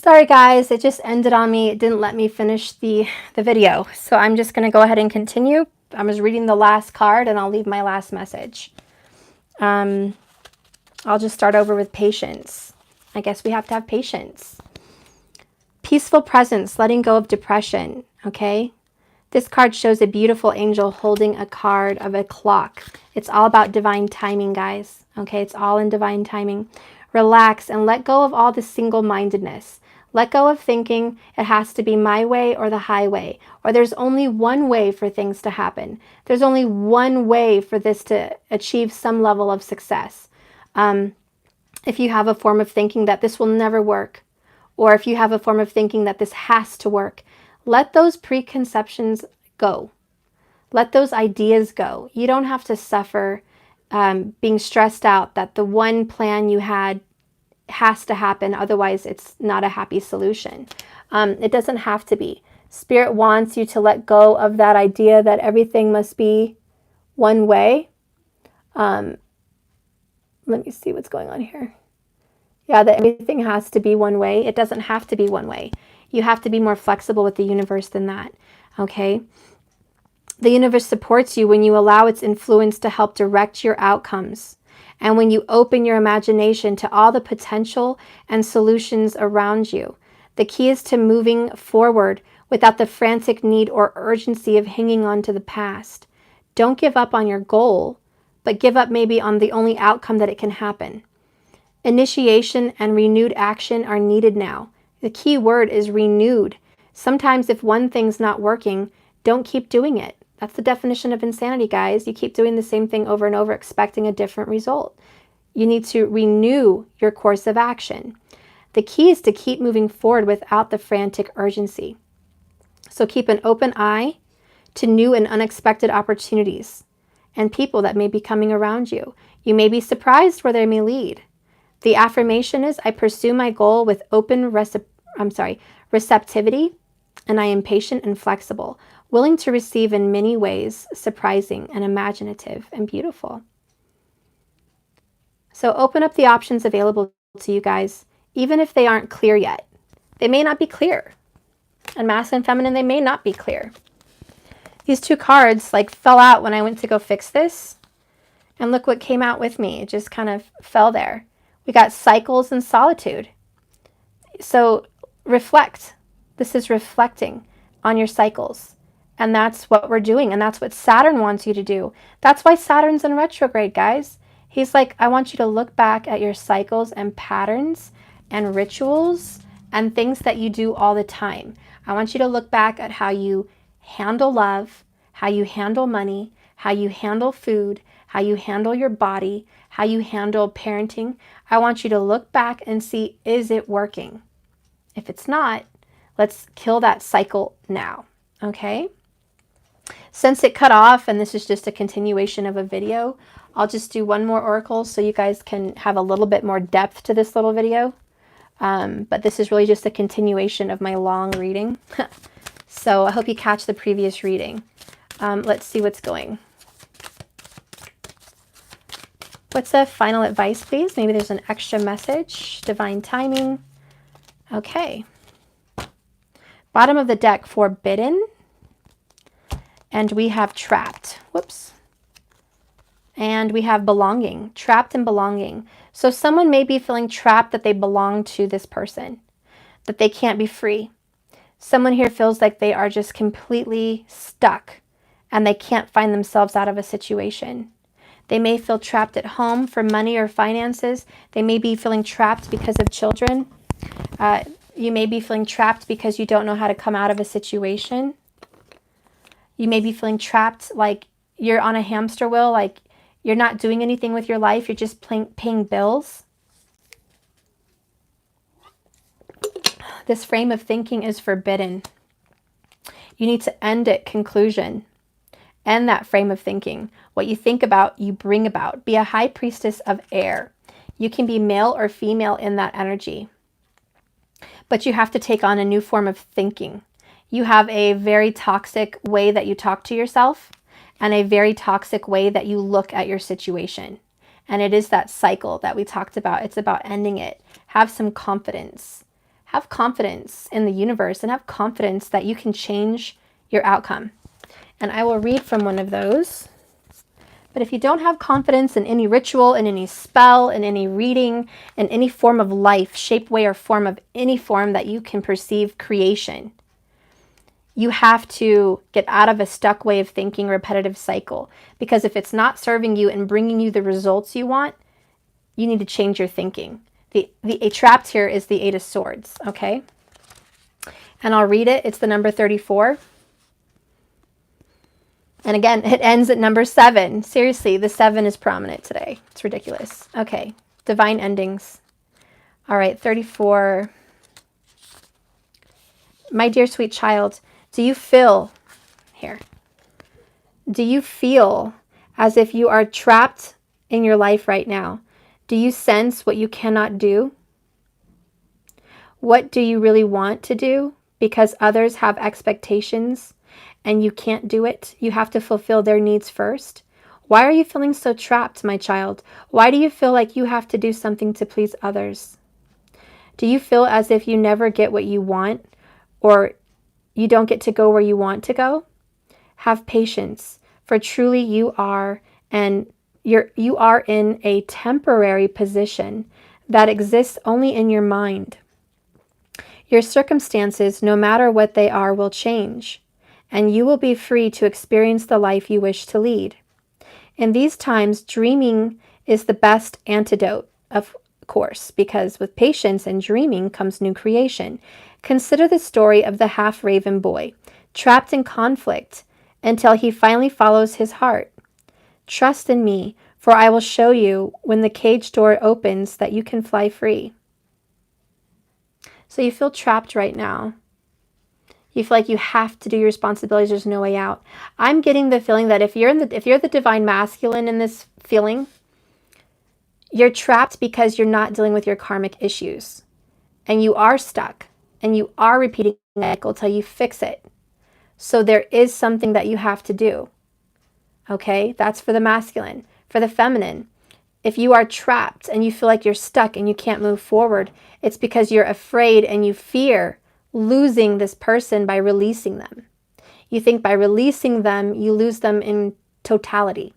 Sorry guys, it just ended on me. It didn't let me finish the video. So I'm just going to go ahead and continue. I was reading the last card and I'll leave my last message. I'll just start over with patience. I guess we have to have patience. Peaceful presence, letting go of depression, okay? This card shows a beautiful angel holding a card of a clock. It's all about divine timing, guys, okay? It's all in divine timing. Relax and let go of all the single-mindedness. Let go of thinking it has to be my way or the highway, or there's only one way for things to happen. There's only one way for this to achieve some level of success. If you have a form of thinking that this will never work, or if you have a form of thinking that this has to work, let those preconceptions go. Let those ideas go. You don't have to suffer being stressed out that the one plan you had has to happen, otherwise it's not a happy solution. It doesn't have to be. Spirit wants you to let go of that idea that everything must be one way. Let me see what's going on here. Yeah, that everything has to be one way. It doesn't have to be one way. You have to be more flexible with the universe than that, okay? The universe supports you when you allow its influence to help direct your outcomes. And when you open your imagination to all the potential and solutions around you. The key is to moving forward without the frantic need or urgency of hanging on to the past. Don't give up on your goal, but give up maybe on the only outcome that it can happen. Initiation and renewed action are needed now. The key word is renewed. Sometimes if one thing's not working, don't keep doing it. That's the definition of insanity, guys. You keep doing the same thing over and over, expecting a different result. You need to renew your course of action. The key is to keep moving forward without the frantic urgency. So keep an open eye to new and unexpected opportunities and people that may be coming around you. You may be surprised where they may lead. The affirmation is, I pursue my goal with open receptivity, and I am patient and flexible, willing to receive in many ways, surprising and imaginative and beautiful. So open up the options available to you guys, even if they aren't clear yet. They may not be clear. And masculine and feminine, they may not be clear. These two cards fell out when I went to go fix this. And look what came out with me. It just kind of fell there. We got cycles and solitude. So reflect. This is reflecting on your cycles. And that's what we're doing. And that's what Saturn wants you to do. That's why Saturn's in retrograde, guys. He's like, I want you to look back at your cycles and patterns and rituals and things that you do all the time. I want you to look back at how you handle love, how you handle money, how you handle food, how you handle your body, how you handle parenting. I want you to look back and see, is it working? If it's not, let's kill that cycle now, okay? Since it cut off, and this is just a continuation of a video, I'll just do one more oracle so you guys can have a little bit more depth to this little video. But this is really just a continuation of my long reading. So I hope you catch the previous reading. Let's see what's going. What's the final advice, please? Maybe there's an extra message. Divine timing. Okay. Bottom of the deck, forbidden. And we have trapped. Whoops. And we have belonging. Trapped and belonging. So someone may be feeling trapped that they belong to this person. That they can't be free. Someone here feels like they are just completely stuck. And they can't find themselves out of a situation. They may feel trapped at home for money or finances. They may be feeling trapped because of children. You may be feeling trapped because you don't know how to come out of a situation. You may be feeling trapped like you're on a hamster wheel, like you're not doing anything with your life. You're just paying bills. This frame of thinking is forbidden. You need to end it, conclusion. End that frame of thinking. What you think about, you bring about. Be a high priestess of air. You can be male or female in that energy. But you have to take on a new form of thinking. You have a very toxic way that you talk to yourself and a very toxic way that you look at your situation. And it is that cycle that we talked about. It's about ending it. Have some confidence. have confidence in the universe and have confidence that you can change your outcome. And I will read from one of those. But if you don't have confidence in any ritual, in any spell, in any reading, in any form of life, shape, way, or form of any form that you can perceive creation, you have to get out of a stuck way of thinking, repetitive cycle. Because if it's not serving you and bringing you the results you want, you need to change your thinking. The trapped here is the 8 of Swords, okay? And I'll read it. It's the number 34. And again, it ends at number 7. Seriously, the 7 is prominent today. It's ridiculous. Okay, divine endings. All right, 34. My dear sweet child, do you feel as if you are trapped in your life right now? Do you sense what you cannot do? What do you really want to do? Because others have expectations and you can't do it. You have to fulfill their needs first. Why are you feeling so trapped, my child? Why do you feel like you have to do something to please others? Do you feel as if you never get what you want, or you don't get to go where you want to go? Have patience, for truly you are in a temporary position that exists only in your mind. Your circumstances, no matter what they are, will change, and you will be free to experience the life you wish to lead. In these times, dreaming is the best antidote, of course, because with patience and dreaming comes new creation. Consider the story of the half-raven boy, trapped in conflict until he finally follows his heart. Trust in me, for I will show you when the cage door opens that you can fly free. So you feel trapped right now. You feel like you have to do your responsibilities. There's no way out. I'm getting the feeling that if you're the divine masculine in this feeling, you're trapped because you're not dealing with your karmic issues. And you are stuck. And you are repeating the cycle until you fix it. So there is something that you have to do. Okay? That's for the masculine. For the feminine, if you are trapped and you feel like you're stuck and you can't move forward, it's because you're afraid and you fear losing this person by releasing them. You think by releasing them, you lose them in totality.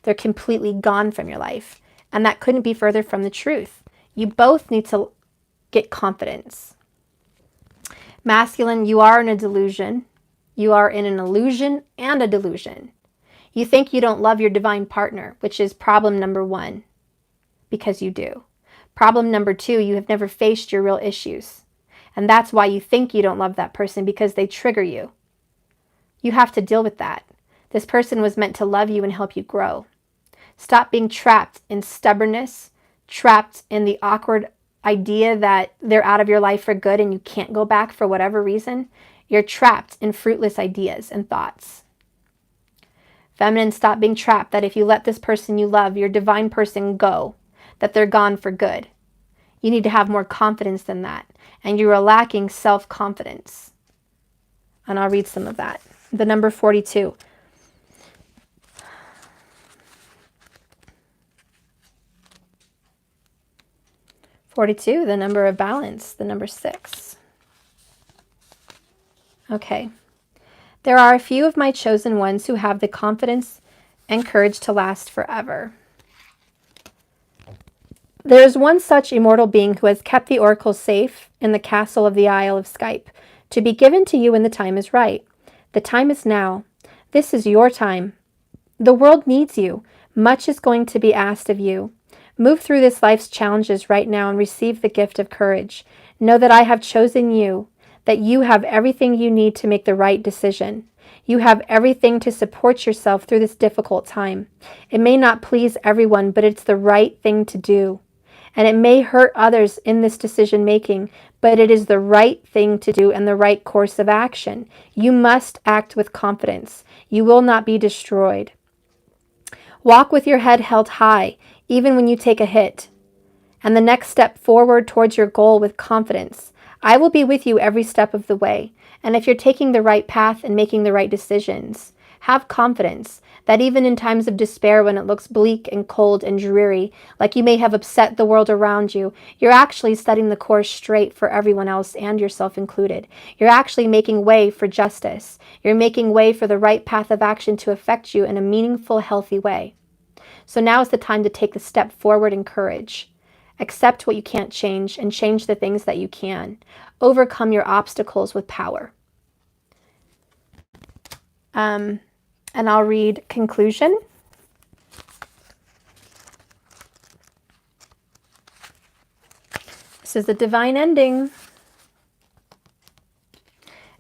They're completely gone from your life. And that couldn't be further from the truth. You both need to get confidence. Masculine, you are in a delusion. You are in an illusion and a delusion. You think you don't love your divine partner, which is problem number 1, because you do. Problem number 2, you have never faced your real issues. And that's why you think you don't love that person, because they trigger you. You have to deal with that. This person was meant to love you and help you grow. Stop being trapped in stubbornness, trapped in the awkward idea that they're out of your life for good and you can't go back for whatever reason. You're trapped in fruitless ideas and thoughts. Feminine, stop being trapped that if you let this person you love, your divine person, go, that they're gone for good. You need to have more confidence than that. And you are lacking self-confidence. And I'll read some of that. The number 42. The number of balance, the number 6. Okay. There are a few of my chosen ones who have the confidence and courage to last forever. There is one such immortal being who has kept the oracle safe in the castle of the Isle of Skype, to be given to you when the time is right. The time is now. This is your time. The world needs you. Much is going to be asked of you. Move through this life's challenges right now and receive the gift of courage. Know that I have chosen you, that you have everything you need to make the right decision. You have everything to support yourself through this difficult time. It may not please everyone, but it's the right thing to do. And it may hurt others in this decision making, but it is the right thing to do and the right course of action. You must act with confidence. You will not be destroyed. Walk with your head held high, even when you take a hit. And the next step forward towards your goal with confidence. I will be with you every step of the way. And if you're taking the right path and making the right decisions, Have confidence that even in times of despair, when it looks bleak and cold and dreary, like you may have upset the world around you, you're actually setting the course straight for everyone else and yourself included. You're actually making way for justice. You're making way for the right path of action to affect you in a meaningful, healthy way. So now is the time to take the step forward in courage. Accept what you can't change and change the things that you can. Overcome your obstacles with power. And I'll read conclusion. This is the divine ending.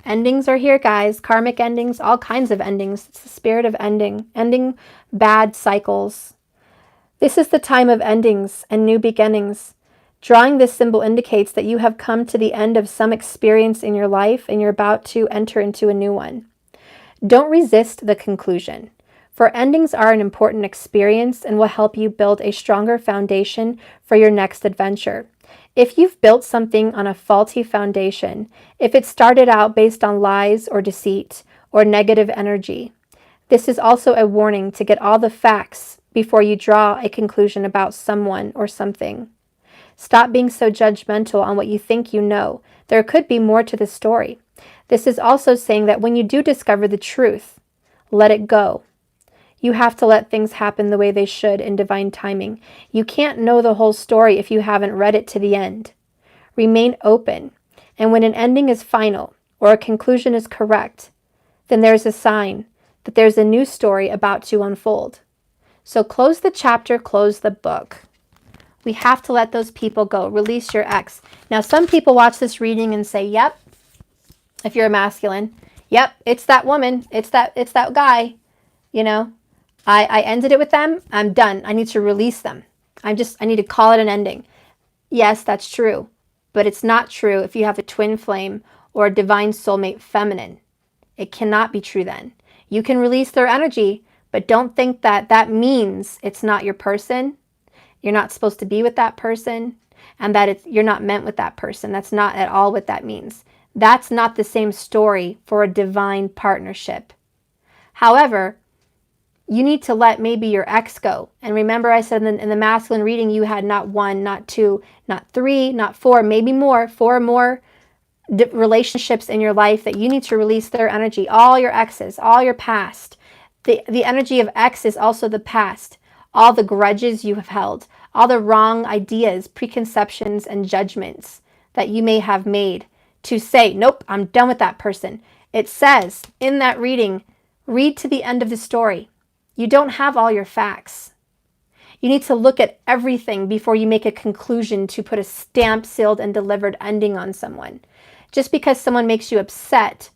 Endings are here, guys. Karmic endings, all kinds of endings. It's the spirit of ending bad cycles. This is the time of endings and new beginnings. Drawing this symbol indicates that you have come to the end of some experience in your life and you're about to enter into a new one. Don't resist the conclusion, for endings are an important experience and will help you build a stronger foundation for your next adventure. If you've built something on a faulty foundation, if it started out based on lies or deceit or negative energy, this is also a warning to get all the facts before you draw a conclusion about someone or something. Stop being so judgmental on what you think you know. There could be more to the story. This is also saying that when you do discover the truth, let it go. You have to let things happen the way they should in divine timing. You can't know the whole story if you haven't read it to the end. Remain open, and when an ending is final or a conclusion is correct, then there's a sign that there's a new story about to unfold. So close the chapter, close the book. We have to let those people go. Release your ex. Now, some people watch this reading and say, yep, if you're a masculine, yep, it's that woman, it's that guy, you know, I ended it with them, I'm done, I need to release them, I need to call it an ending. Yes, that's true, but it's not true if you have a twin flame or a divine soulmate feminine. It cannot be true then. You can release their energy, but don't think that that means it's not your person, you're not supposed to be with that person, and that you're not meant with that person. That's not at all what that means. That's not the same story for a divine partnership. However, you need to let maybe your ex go. And remember I said in the masculine reading, you had not one, not two, not three, not four, maybe more, four more relationships in your life that you need to release their energy, all your exes, all your past. The energy of ex is also the past, all the grudges you have held, all the wrong ideas, preconceptions, and judgments that you may have made to say, nope, I'm done with that person. It says in that reading, read to the end of the story. You don't have all your facts. You need to look at everything before you make a conclusion to put a stamped, sealed, and delivered ending on someone. Just because someone makes you upset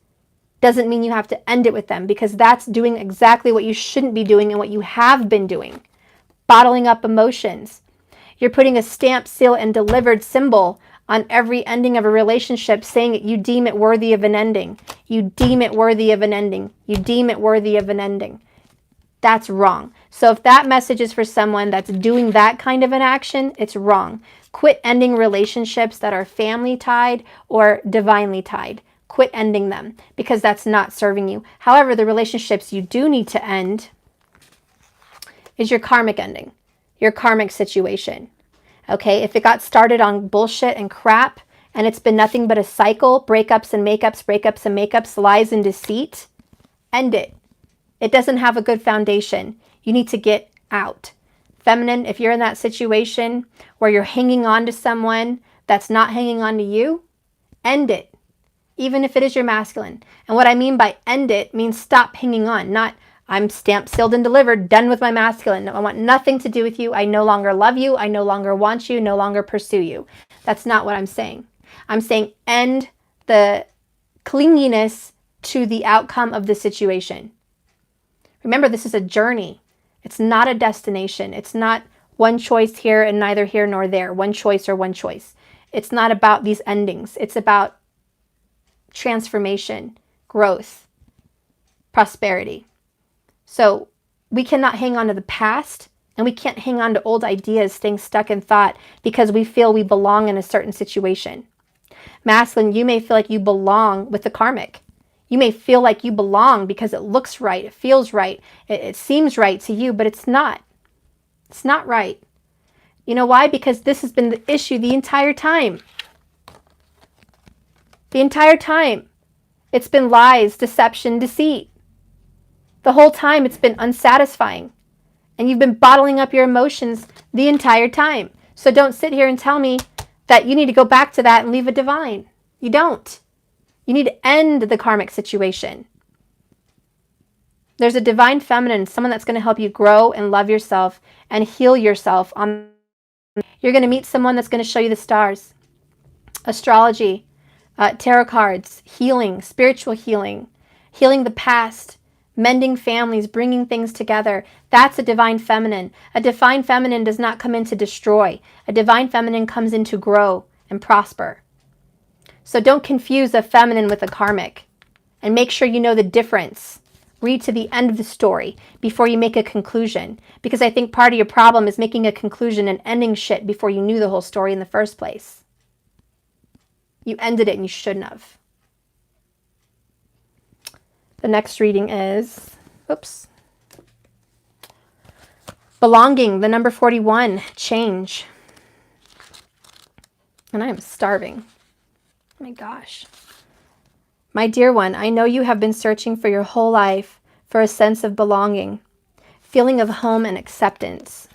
doesn't mean you have to end it with them, because that's doing exactly what you shouldn't be doing and what you have been doing. Bottling up emotions. You're putting a stamp, seal, and delivered symbol on every ending of a relationship, saying you deem it worthy of an ending. You deem it worthy of an ending. You deem it worthy of an ending. That's wrong. So if that message is for someone that's doing that kind of an action, it's wrong. Quit ending relationships that are family tied or divinely tied. Quit ending them, because that's not serving you. However, the relationships you do need to end is your karmic ending, your karmic situation. Okay, if it got started on bullshit and crap and it's been nothing but a cycle, breakups and makeups, lies and deceit, end it. It doesn't have a good foundation. You need to get out. Feminine, if you're in that situation where you're hanging on to someone that's not hanging on to you, end it, even if it is your masculine. And what I mean by end it means stop hanging on, not I'm stamped, sealed, and delivered, done with my masculine. No, I want nothing to do with you. I no longer love you. I no longer want you, no longer pursue you. That's not what I'm saying. I'm saying end the clinginess to the outcome of the situation. Remember, this is a journey. It's not a destination. It's not one choice here and neither here nor there. One choice or one choice. It's not about these endings. It's about transformation, growth, prosperity. So we cannot hang on to the past, and we can't hang on to old ideas, staying stuck in thought because we feel we belong in a certain situation. Masculine, you may feel like you belong with the karmic. You may feel like you belong because it looks right, it feels right, it seems right to you, but it's not. It's not right. You know why? Because this has been the issue the entire time. The entire time. It's been lies, deception, deceit. The whole time it's been unsatisfying. And you've been bottling up your emotions the entire time. So don't sit here and tell me that you need to go back to that and leave a divine. You don't. You need to end the karmic situation. There's a divine feminine, someone that's going to help you grow and love yourself and heal yourself. You're going to meet someone that's going to show you the stars, astrology, tarot cards, healing, spiritual healing, healing the past, mending families, bringing things together. That's a divine feminine. A divine feminine does not come in to destroy. A divine feminine comes in to grow and prosper. So don't confuse a feminine with a karmic. And make sure you know the difference. Read to the end of the story before you make a conclusion. Because I think part of your problem is making a conclusion and ending shit before you knew the whole story in the first place. You ended it and you shouldn't have. The next reading is, oops. Belonging, the number 41, change. And I am starving. Oh my gosh. My dear one, I know you have been searching for your whole life for a sense of belonging, feeling of home and acceptance.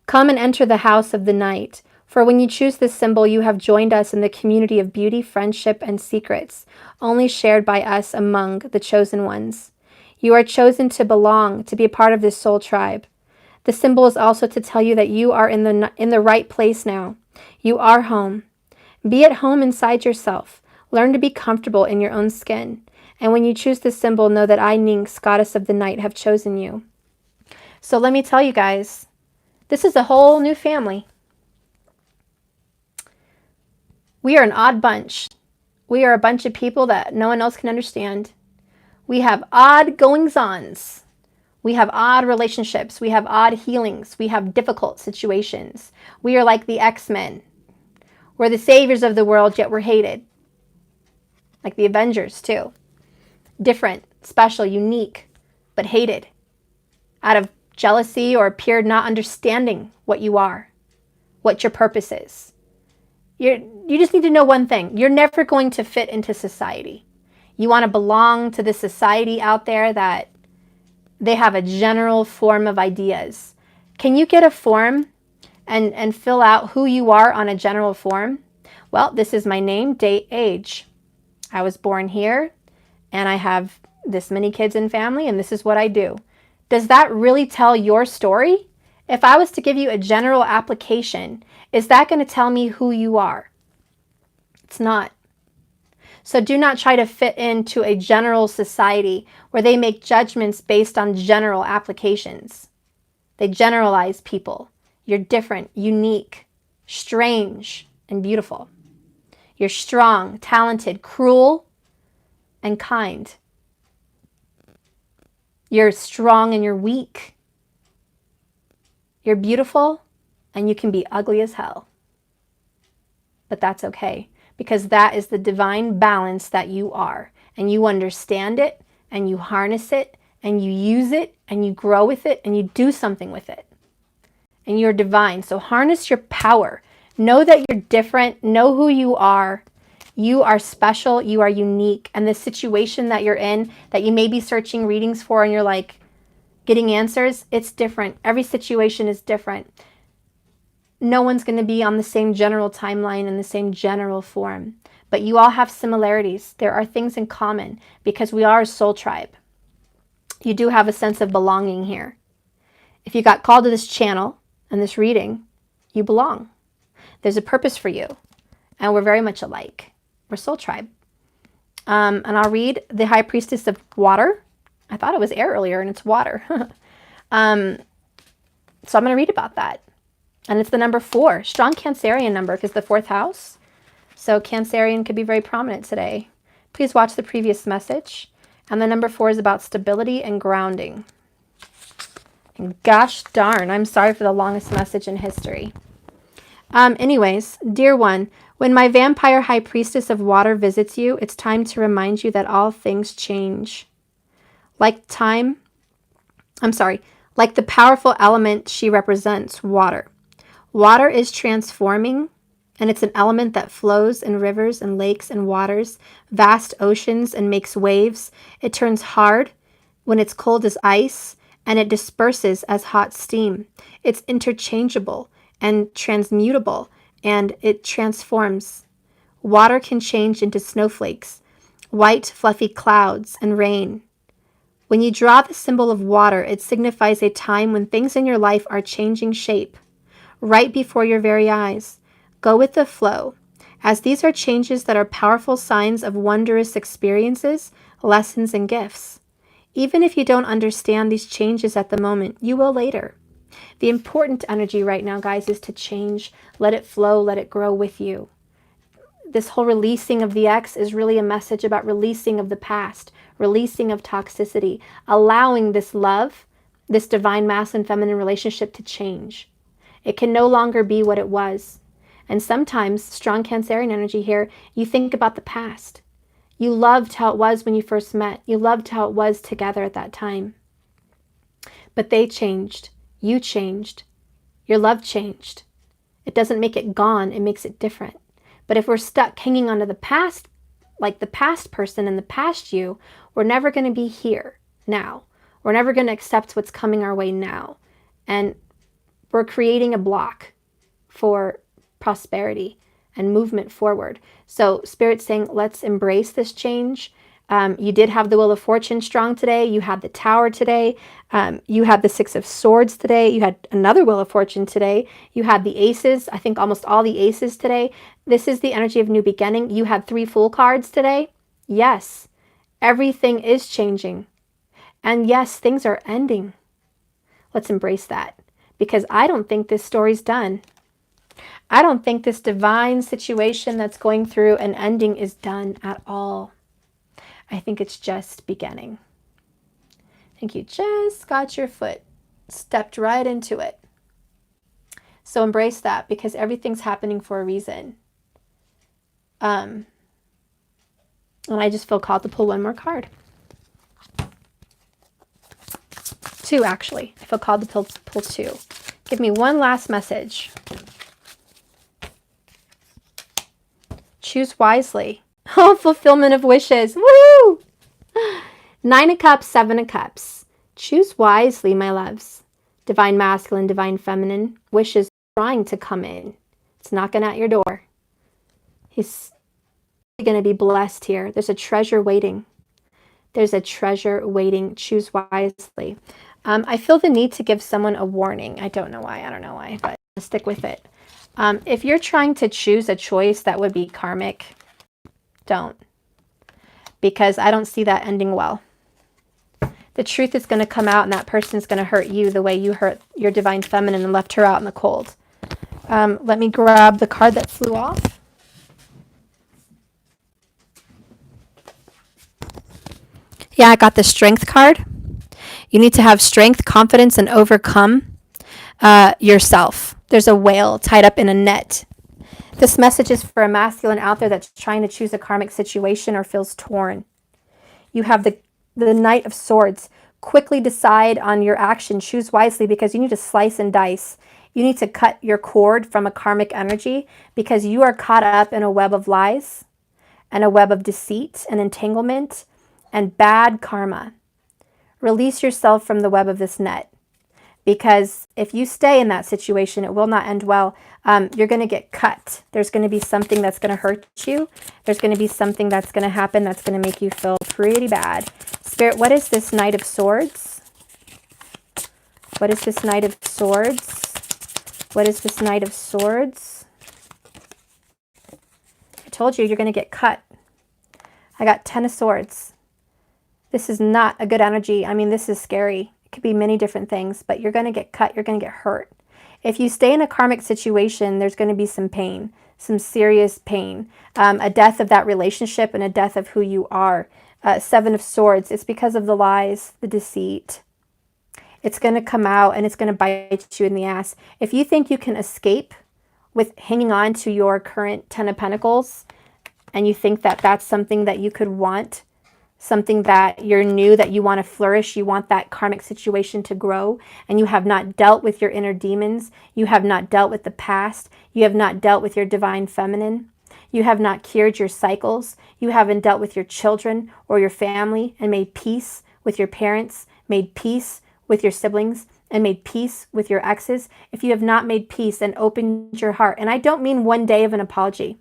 Come and enter the house of the night, for when you choose this symbol, you have joined us in the community of beauty, friendship, and secrets, only shared by us among the chosen ones. You are chosen to belong, to be a part of this soul tribe. The symbol is also to tell you that you are in the right place now. You are home. Be at home inside yourself. Learn to be comfortable in your own skin. And when you choose this symbol, know that I, Nyx, goddess of the night, have chosen you. So let me tell you guys, this is a whole new family. We are an odd bunch. We are a bunch of people that no one else can understand. We have odd goings-ons. We have odd relationships. We have odd healings. We have difficult situations. We are like the X-Men. We're the saviors of the world, yet we're hated. Like the Avengers, too. Different, special, unique, but hated. Out of jealousy or pure not understanding what you are, what your purpose is. You just need to know one thing. You're never going to fit into society. You want to belong to the society out there that they have a general form of ideas. Can you get a form and fill out who you are on a general form? Well, this is my name, date, age. I was born here, and I have this many kids and family, and this is what I do. Does that really tell your story? If I was to give you a general application, is that going to tell me who you are? It's not. So do not try to fit into a general society where they make judgments based on general applications. They generalize people. You're different, unique, strange, and beautiful. You're strong, talented, cruel, and kind. You're strong and you're weak. You're beautiful and you can be ugly as hell. But that's okay, because that is the divine balance that you are. And you understand it, and you harness it, and you use it, and you grow with it, and you do something with it. And you're divine. So harness your power. Know that you're different. Know who you are. You are special. You are unique. And the situation that you're in, that you may be searching readings for, and you're like getting answers, it's different. Every situation is different. No one's going to be on the same general timeline and the same general form. But you all have similarities. There are things in common because we are a soul tribe. You do have a sense of belonging here. If you got called to this channel and this reading, you belong. There's a purpose for you. And we're very much alike. We're soul tribe. And I'll read the High Priestess of Water. I thought it was air earlier, and it's water. So I'm going to read about that. And it's the number 4. Strong Cancerian number, because the 4th house. So Cancerian could be very prominent today. Please watch the previous message. And the number 4 is about stability and grounding. And gosh darn, I'm sorry for the longest message in history. Anyways, dear one, when my vampire high priestess of water visits you, it's time to remind you that all things change. Like like the powerful element she represents, water. Water is transforming, and it's an element that flows in rivers and lakes and waters, vast oceans, and makes waves. It turns hard when it's cold as ice, and it disperses as hot steam. It's interchangeable and transmutable, and it transforms. Water can change into snowflakes, white fluffy clouds, and rain. When you draw the symbol of water, it signifies a time when things in your life are changing shape, right before your very eyes. Go with the flow, as these are changes that are powerful signs of wondrous experiences, lessons, and gifts. Even if you don't understand these changes at the moment, you will later. The important energy right now, guys, is to change. Let it flow, let it grow with you. This whole releasing of the ex is really a message about releasing of the past, releasing of toxicity, allowing this love, this divine masculine feminine relationship to change. It can no longer be what it was. And sometimes, strong Cancerian energy here, you think about the past. You loved how it was when you first met. You loved how it was together at that time. But they changed. You changed. Your love changed. It doesn't make it gone. It makes it different. But if we're stuck hanging onto the past, like the past person and the past you, we're never going to be here now. We're never going to accept what's coming our way now. And we're creating a block for prosperity and movement forward. So Spirit's saying, let's embrace this change. You did have the Wheel of Fortune strong today. You had the Tower today. You had the Six of Swords today. You had another Wheel of Fortune today. You had the Aces. I think almost all the Aces today. This is the energy of new beginning. You had 3 Fool cards today. Yes, everything is changing. And yes, things are ending. Let's embrace that, because I don't think this story's done. I don't think this divine situation that's going through an ending is done at all. I think it's just beginning. I think you just got your foot stepped right into it. So embrace that, because everything's happening for a reason. And I just feel called to pull one more card. 2, actually. I feel called to pull 2. Give me one last message. Choose wisely. Oh, fulfillment of wishes. Woo! 9 of Cups, 7 of Cups. Choose wisely, my loves. Divine masculine, divine feminine. Wishes trying to come in. It's knocking at your door. He's going to be blessed here. There's a treasure waiting. There's a treasure waiting. Choose wisely. I feel the need to give someone a warning. I don't know why, but I'll stick with it. If you're trying to choose a choice that would be karmic, don't. Because I don't see that ending well. The truth is going to come out, and that person's going to hurt you the way you hurt your divine feminine and left her out in the cold. Let me grab the card that flew off. Yeah, I got the Strength card. You need to have strength, confidence, and overcome yourself. There's a whale tied up in a net. This message is for a masculine out there that's trying to choose a karmic situation or feels torn. You have the Knight of Swords. Quickly decide on your action. Choose wisely, because you need to slice and dice. You need to cut your cord from a karmic energy, because you are caught up in a web of lies and a web of deceit and entanglement and bad karma. Release yourself from the web of this net, because if you stay in that situation, it will not end well. You're going to get cut. There's going to be something that's going to hurt you. There's going to be something that's going to happen that's going to make you feel pretty bad. Spirit, what is this Knight of Swords? What is this Knight of Swords? What is this Knight of Swords? I told you, you're going to get cut. I got 10 of Swords. This is not a good energy. I mean, this is scary. It could be many different things, but you're going to get cut. You're going to get hurt. If you stay in a karmic situation, there's going to be some pain, some serious pain, a death of that relationship and a death of who you are. 7 of Swords, it's because of the lies, the deceit. It's going to come out and it's going to bite you in the ass. If you think you can escape with hanging on to your current Ten of Pentacles, and you think that that's something that you could want, something that you're new, that you want to flourish, you want that karmic situation to grow, and you have not dealt with your inner demons, you have not dealt with the past, you have not dealt with your divine feminine, you have not cured your cycles, you haven't dealt with your children or your family and made peace with your parents, made peace with your siblings, and made peace with your exes. If you have not made peace and opened your heart, and I don't mean one day of an apology.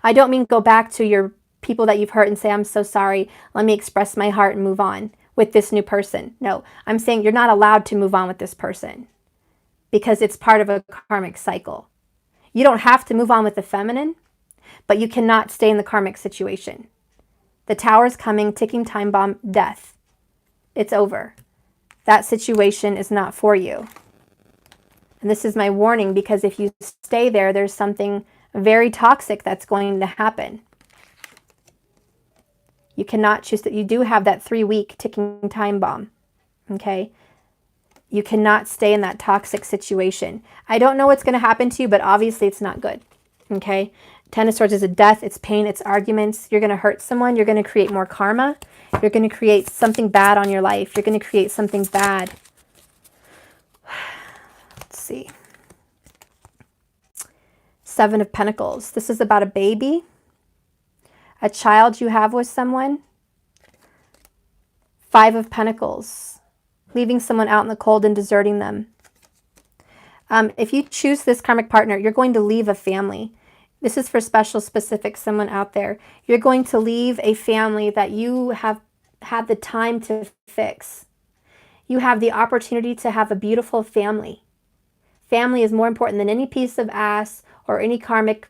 I don't mean go back to your people that you've hurt and say, I'm so sorry, let me express my heart and move on with this new person. No, I'm saying you're not allowed to move on with this person because it's part of a karmic cycle. You don't have to move on with the feminine, but you cannot stay in the karmic situation. The tower's coming, ticking time bomb, death. It's over. That situation is not for you. And this is my warning, because if you stay there, there's something very toxic that's going to happen. You cannot choose that. You do have that 3-week ticking time bomb. Okay? You cannot stay in that toxic situation. I don't know what's going to happen to you, but obviously it's not good. Okay? Ten of Swords is a death, it's pain, it's arguments. You're going to hurt someone. You're going to create more karma. You're going to create something bad on your life. You're going to create something bad. Let's see. Seven of Pentacles. This is about a baby, a child you have with someone. Five of Pentacles. Leaving someone out in the cold and deserting them. If you choose this karmic partner, you're going to leave a family. This is for special, specific someone out there. You're going to leave a family that you have had the time to fix. You have the opportunity to have a beautiful family. Family is more important than any piece of ass or any karmic,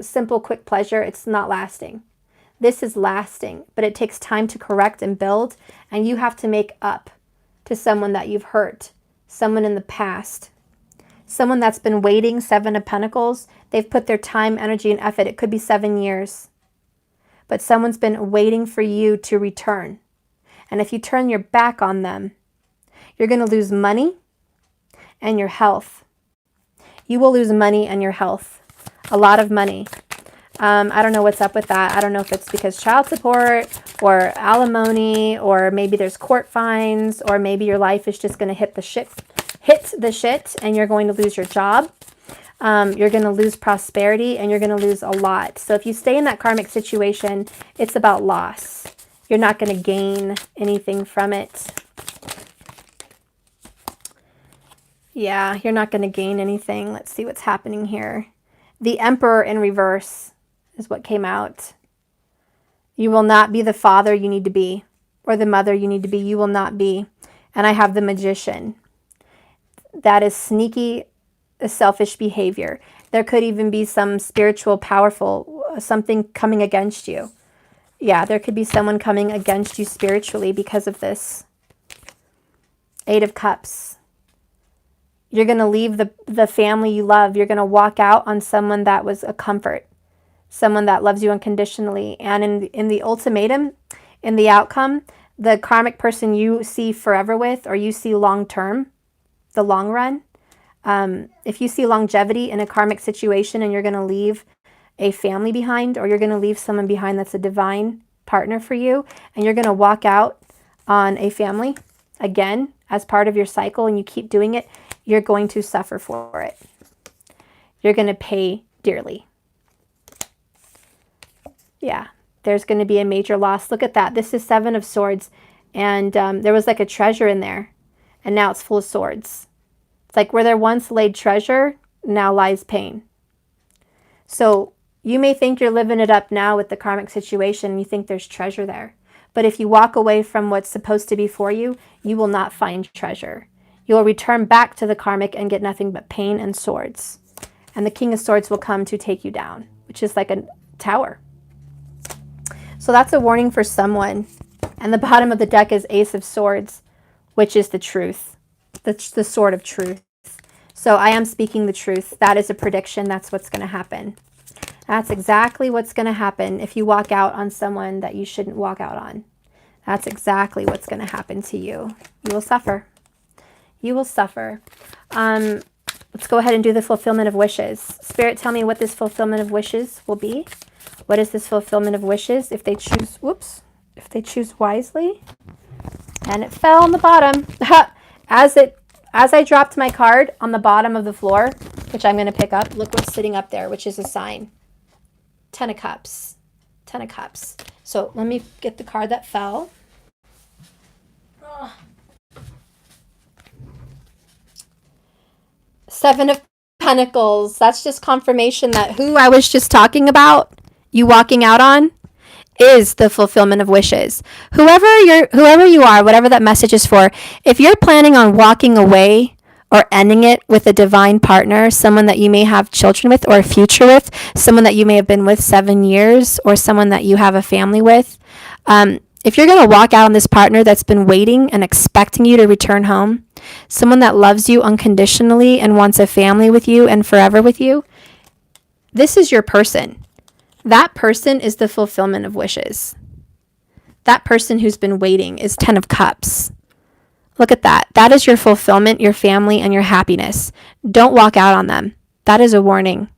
simple, quick pleasure. It's not lasting. This is lasting, but it takes time to correct and build, and you have to make up to someone that you've hurt, someone in the past. Someone that's been waiting, Seven of Pentacles, they've put their time, energy, and effort. It could be 7 years. But someone's been waiting for you to return. And if you turn your back on them, you're going to lose money and your health. You will lose money and your health. A lot of money. I don't know what's up with that. I don't know if it's because child support or alimony, or maybe there's court fines, or maybe your life is just going to hit the shit and you're going to lose your job. You're going to lose prosperity, and you're going to lose a lot. So if you stay in that karmic situation, it's about loss. You're not going to gain anything from it. Yeah, you're not going to gain anything. Let's see what's happening here. The Emperor in reverse is what came out. You will not be the father you need to be, or the mother you need to be. You will not be. And I have the Magician. That is sneaky, selfish behavior. There could even be some spiritual, powerful, something coming against you. Yeah, there could be someone coming against you spiritually because of this. Eight of Cups. You're going to leave the family you love. You're going to walk out on someone that was a comfort. Someone that loves you unconditionally. And in the ultimatum, in the outcome, the karmic person you see forever with, or you see long term, the long run, if you see longevity in a karmic situation and you're going to leave a family behind, or you're going to leave someone behind that's a divine partner for you, and you're going to walk out on a family again as part of your cycle, and you keep doing it, you're going to suffer for it. You're going to pay dearly. Yeah, there's going to be a major loss. Look at that. This is Seven of Swords, and there was like a treasure in there, and now it's full of swords. It's like where there once laid treasure, now lies pain. So you may think you're living it up now with the karmic situation, and you think there's treasure there. But if you walk away from what's supposed to be for you, you will not find treasure. You'll return back to the karmic and get nothing but pain and swords. And the King of Swords will come to take you down, which is like a tower. So that's a warning for someone. And the bottom of the deck is Ace of Swords, which is the truth, the sword of truth. So I am speaking the truth. That is a prediction. That's what's going to happen. That's exactly what's going to happen if you walk out on someone that you shouldn't walk out on. That's exactly what's going to happen to you. You will suffer. You will suffer. Let's go ahead and do the fulfillment of wishes. Spirit, tell me what this fulfillment of wishes will be. What is this fulfillment of wishes if they choose, whoops, if they choose wisely? And it fell on the bottom. As I dropped my card on the bottom of the floor, which I'm going to pick up, look what's sitting up there, which is a sign. 10 of Cups. 10 of Cups. So let me get the card that fell. Seven of Pentacles. That's just confirmation that who I was just talking about, you walking out on, is the fulfillment of wishes. Whoever you are, whatever that message is for, if you're planning on walking away or ending it with a divine partner, someone that you may have children with or a future with, someone that you may have been with 7 years, or someone that you have a family with, if you're going to walk out on this partner that's been waiting and expecting you to return home, someone that loves you unconditionally and wants a family with you and forever with you, this is your person. That person is the fulfillment of wishes. That person who's been waiting is 10 of Cups. Look at that. That is your fulfillment, your family, and your happiness. Don't walk out on them. That is a warning.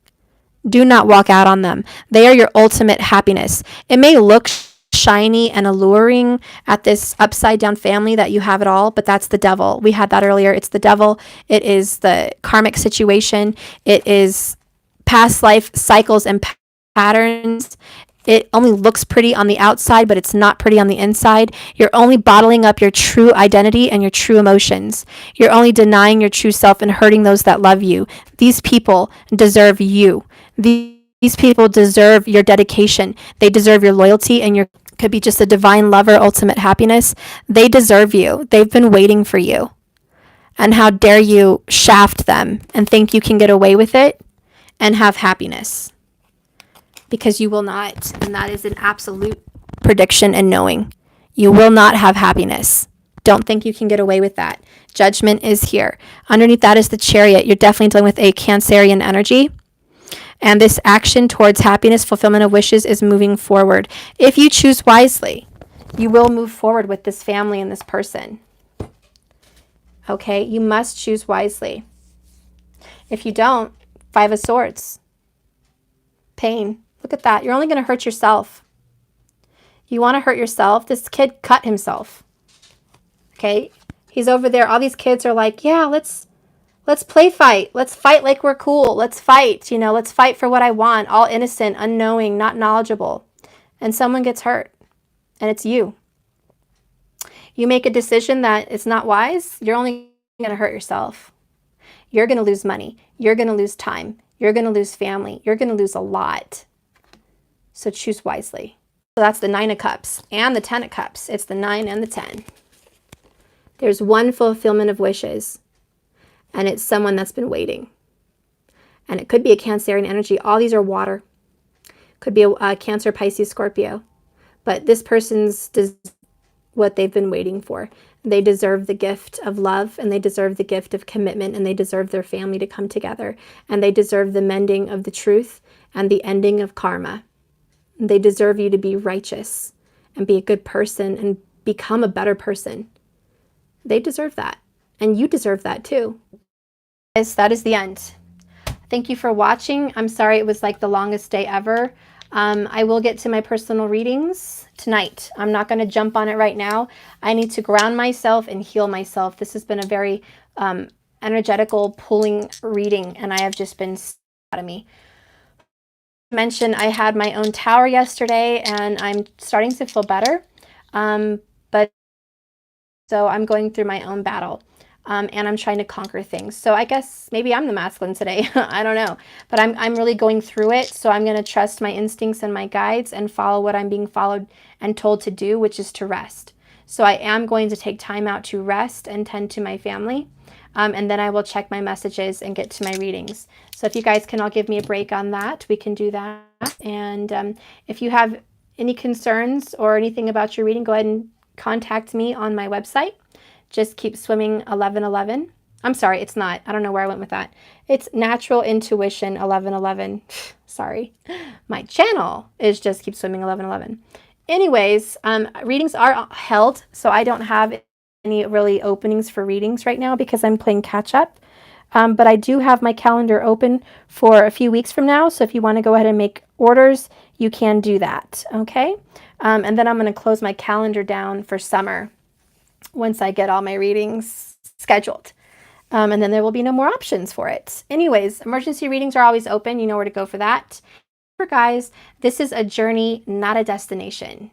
Do not walk out on them. They are your ultimate happiness. It may look shiny and alluring at this upside down family that you have it all, but that's the devil. We had that earlier. It's the devil. It is the karmic situation. It is past life cycles and patterns. It only looks pretty on the outside, but it's not pretty on the inside. You're only bottling up your true identity and your true emotions. You're only denying your true self and hurting those that love you. These people deserve you. These people deserve your dedication. They deserve your loyalty, and your could be just a divine lover, ultimate happiness. They deserve you. They've been waiting for you. And how dare you shaft them and think you can get away with it and have happiness? Because you will not. And that is an absolute prediction and knowing. You will not have happiness. Don't think you can get away with that. Judgment is here. Underneath that is the Chariot. You're definitely dealing with a Cancerian energy. And this action towards happiness, fulfillment of wishes, is moving forward. If you choose wisely, you will move forward with this family and this person. Okay? You must choose wisely. If you don't, 5 of Swords. Pain. Look at that. You're only going to hurt yourself. You want to hurt yourself? This kid cut himself. Okay? He's over there. All these kids are like, yeah, let's play fight. Let's fight like we're cool. Let's fight. Let's fight for what I want. All innocent, unknowing, not knowledgeable. And someone gets hurt. And it's you. You make a decision that it's not wise, you're only going to hurt yourself. You're going to lose money. You're going to lose time. You're going to lose family. You're going to lose a lot. So choose wisely. So that's the 9 of Cups and the 10 of Cups. It's the 9 and the 10. There's one fulfillment of wishes. And it's someone that's been waiting. And it could be a Cancerian energy. All these are water. Could be a Cancer, Pisces, Scorpio. But this person's what they've been waiting for. They deserve the gift of love, and they deserve the gift of commitment, and they deserve their family to come together, and they deserve the mending of the truth and the ending of karma. They deserve you to be righteous and be a good person and become a better person. They deserve that, and you deserve that too. Guys, that is the end. Thank you for watching. I'm sorry it was like the longest day ever. I will get to my personal readings tonight. I'm not going to jump on it right now. I need to ground myself and heal myself. This has been a very energetical pulling reading, and I have just been out of me. Mentioned I had my own tower yesterday, and I'm starting to feel better. But so I'm going through my own battle. And I'm trying to conquer things. So I guess maybe I'm the masculine today. I don't know. But I'm really going through it. So I'm going to trust my instincts and my guides and follow what I'm being followed and told to do, which is to rest. So I am going to take time out to rest and tend to my family. And then I will check my messages and get to my readings. So if you guys can all give me a break on that, we can do that. And if you have any concerns or anything about your reading, go ahead and contact me on my website. Just Keep Swimming 1111. I'm sorry, it's not. I don't know where I went with that. It's Natural Intuition 1111. Sorry. My channel is Just Keep Swimming 1111. Anyways, readings are held, so I don't have any really openings for readings right now because I'm playing catch up. But I do have my calendar open for a few weeks from now. So if you want to go ahead and make orders, you can do that. Okay. And then I'm going to close my calendar down for summer once I get all my readings scheduled. And then there will be no more options for it. Anyways, emergency readings are always open. You know where to go for that. Remember, guys, this is a journey, not a destination.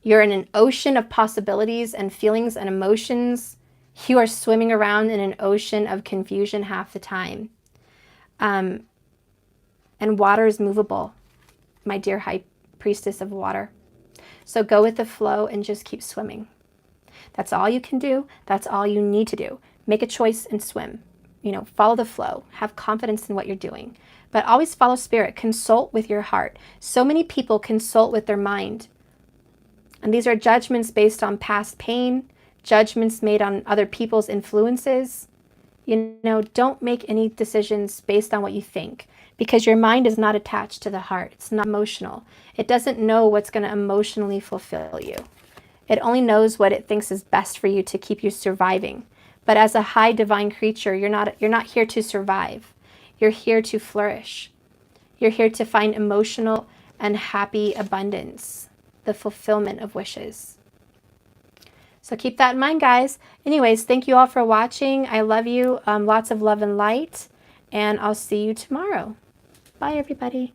You're in an ocean of possibilities and feelings and emotions. You are swimming around in an ocean of confusion half the time. And water is movable, my dear high priestess of water. So go with the flow and just keep swimming. That's all you can do. That's all you need to do. Make a choice and swim. You know, follow the flow. Have confidence in what you're doing. But always follow spirit. Consult with your heart. So many people consult with their mind. And these are judgments based on past pain, judgments made on other people's influences. You know, don't make any decisions based on what you think, because your mind is not attached to the heart. It's not emotional. It doesn't know what's going to emotionally fulfill you. It only knows what it thinks is best for you to keep you surviving. But as a high divine creature, you're not here to survive. You're here to flourish. You're here to find emotional and happy abundance, the fulfillment of wishes. So keep that in mind, guys. Anyways, thank you all for watching. I love you. Lots of love and light. And I'll see you tomorrow. Bye, everybody.